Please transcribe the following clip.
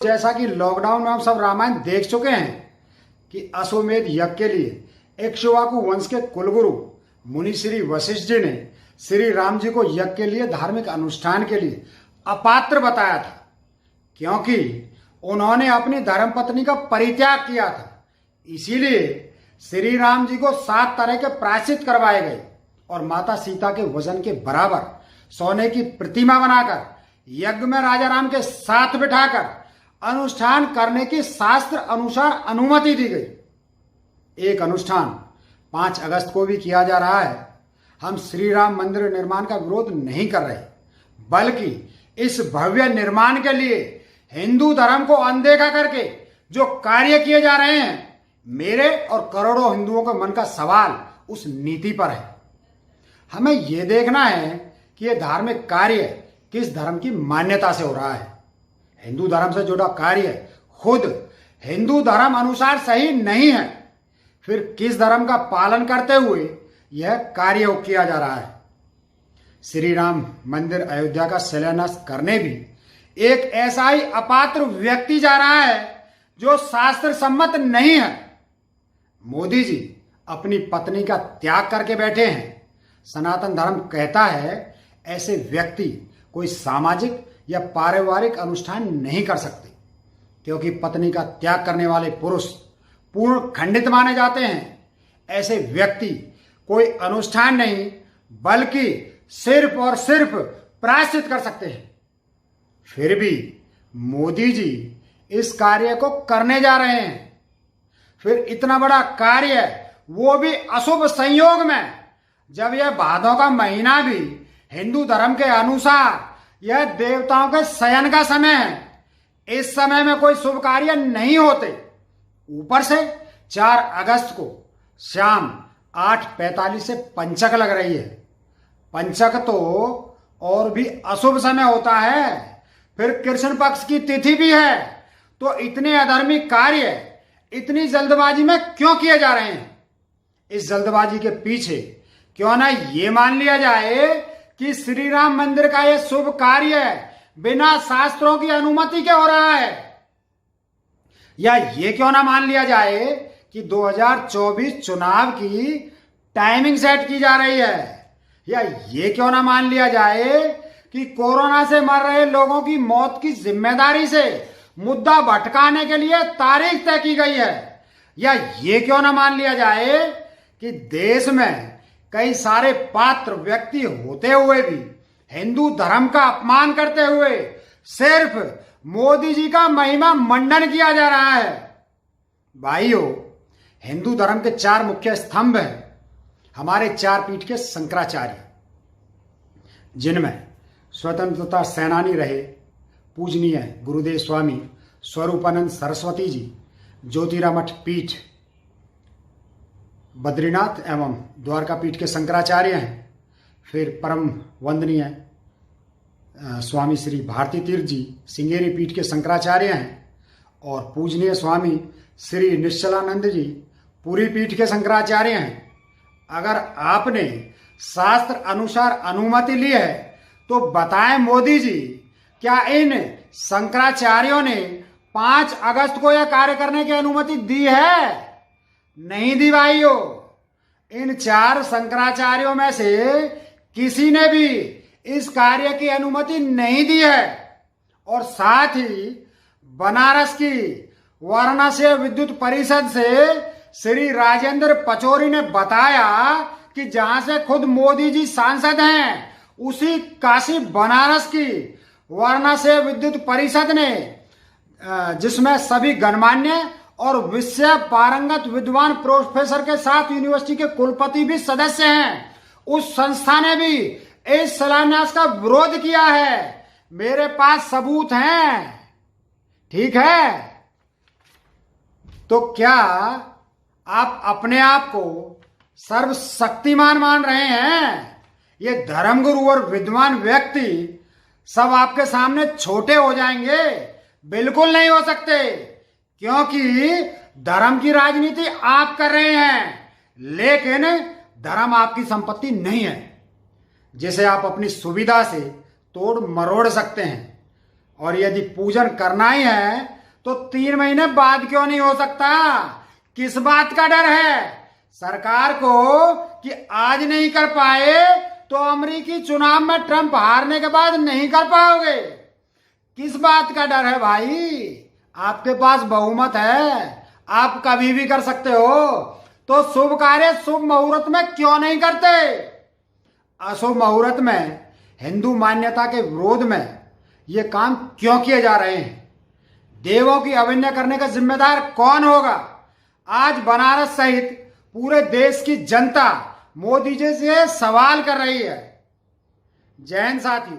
जैसा कि लॉकडाउन में हम सब रामायण देख चुके हैं कि अश्वमेध यज्ञ के लिए इक्ष्वाकु वंश के कुलगुरु मुनि श्री वशिष्ठ जी ने श्री राम जी को यज्ञ के लिए धार्मिक अनुष्ठान के लिए अपात्र बताया था, क्योंकि उन्होंने अपनी धर्मपत्नी का परित्याग किया था। इसीलिए श्री राम जी को 7 तरह के प्रायश्चित करवाए गए और माता सीता के वजन के बराबर सोने की प्रतिमा बनाकर यज्ञ में राजा राम के साथ बिठाकर अनुष्ठान करने की शास्त्र अनुसार अनुमति दी गई। एक अनुष्ठान 5 अगस्त को भी किया जा रहा है। हम श्री राम मंदिर निर्माण का विरोध नहीं कर रहे, बल्कि इस भव्य निर्माण के लिए हिंदू धर्म को अनदेखा करके जो कार्य किए जा रहे हैं, मेरे और करोड़ों हिंदुओं के मन का सवाल उस नीति पर है। हमें यह देखना है कि यह धार्मिक कार्य किस धर्म की मान्यता से हो रहा है। हिंदू धर्म से जुड़ा कार्य खुद हिंदू धर्म अनुसार सही नहीं है, फिर किस धर्म का पालन करते हुए यह कार्य किया जा रहा है। श्री राम मंदिर अयोध्या का शिलान्यास करने भी एक ऐसा ही अपात्र व्यक्ति जा रहा है जो शास्त्र सम्मत नहीं है। मोदी जी अपनी पत्नी का त्याग करके बैठे हैं। सनातन धर्म कहता है ऐसे व्यक्ति कोई सामाजिक या पारिवारिक अनुष्ठान नहीं कर सकते, क्योंकि पत्नी का त्याग करने वाले पुरुष पूर्ण खंडित माने जाते हैं। ऐसे व्यक्ति कोई अनुष्ठान नहीं बल्कि सिर्फ और सिर्फ प्रायश्चित कर सकते हैं। फिर भी मोदी जी इस कार्य को करने जा रहे हैं, फिर इतना बड़ा कार्य, वो भी अशुभ संयोग में, जब यह भादों का महीना भी हिंदू धर्म के अनुसार यह देवताओं के शयन का समय है। इस समय में कोई शुभ कार्य नहीं होते। ऊपर से 4 अगस्त को शाम 8:45 से पंचक लग रही है। पंचक तो और भी अशुभ समय होता है, फिर कृष्ण पक्ष की तिथि भी है। तो इतने अधर्मी कार्य इतनी जल्दबाजी में क्यों किए जा रहे हैं? इस जल्दबाजी के पीछे क्यों ना ये मान लिया जाए कि श्री राम मंदिर का यह शुभ कार्य बिना शास्त्रों की अनुमति के हो रहा है, या ये क्यों ना मान लिया जाए कि 2024 चुनाव की टाइमिंग सेट की जा रही है, या ये क्यों ना मान लिया जाए कि कोरोना से मर रहे लोगों की मौत की जिम्मेदारी से मुद्दा भटकाने के लिए तारीख तय की गई है, या ये क्यों ना मान लिया जाए कि देश में कई सारे पात्र व्यक्ति होते हुए भी हिंदू धर्म का अपमान करते हुए सिर्फ मोदी जी का महिमा मंडन किया जा रहा है। भाइयों, हिंदू धर्म के 4 मुख्य स्तंभ हैं हमारे 4 पीठ के शंकराचार्य, जिनमें स्वतंत्रता सेनानी रहे पूजनीय गुरुदेव स्वामी स्वरूपानंद सरस्वती जी, ज्योतिरा मठ पीठ, बद्रीनाथ एवं द्वारका पीठ के शंकराचार्य हैं। फिर परम वंदनीय स्वामी श्री भारती तीर्थ जी सिंगेरी पीठ के शंकराचार्य हैं, और पूजनीय स्वामी श्री निश्चलानंद जी पुरी पीठ के शंकराचार्य हैं। अगर आपने शास्त्र अनुसार अनुमति ली है तो बताएं मोदी जी, क्या इन शंकराचार्यों ने 5 अगस्त को यह कार्य करने की अनुमति दी है? नहीं दी भाइयों। इन 4 शंकराचार्यों में से किसी ने भी इस कार्य की अनुमति नहीं दी है। और साथ ही बनारस की वाराणसी विद्युत परिषद से श्री राजेंद्र पचौरी ने बताया कि जहां से खुद मोदी जी सांसद हैं, उसी काशी बनारस की वाराणसी विद्युत परिषद ने, जिसमें सभी गणमान्य और विषय पारंगत विद्वान प्रोफेसर के साथ यूनिवर्सिटी के कुलपति भी सदस्य हैं, उस संस्था ने भी इस शिलान्यास का विरोध किया है। मेरे पास सबूत हैं। ठीक है, तो क्या आप अपने आप को सर्वशक्तिमान मान रहे हैं? ये धर्मगुरु और विद्वान व्यक्ति सब आपके सामने छोटे हो जाएंगे? बिल्कुल नहीं हो सकते, क्योंकि धर्म की राजनीति आप कर रहे हैं, लेकिन धर्म आपकी संपत्ति नहीं है जिसे आप अपनी सुविधा से तोड़ मरोड़ सकते हैं। और यदि पूजन करना ही है तो 3 महीने बाद क्यों नहीं हो सकता? किस बात का डर है सरकार को कि आज नहीं कर पाए तो अमेरिकी चुनाव में ट्रंप हारने के बाद नहीं कर पाओगे? किस बात का डर है भाई? आपके पास बहुमत है, आप कभी भी कर सकते हो, तो शुभ कार्य शुभ मुहूर्त में क्यों नहीं करते? अशुभ मुहूर्त में हिंदू मान्यता के विरोध में ये काम क्यों किए जा रहे हैं? देवों की अवहेलना करने का जिम्मेदार कौन होगा? आज बनारस सहित पूरे देश की जनता मोदी जी से सवाल कर रही है। जय हिंद साथियों।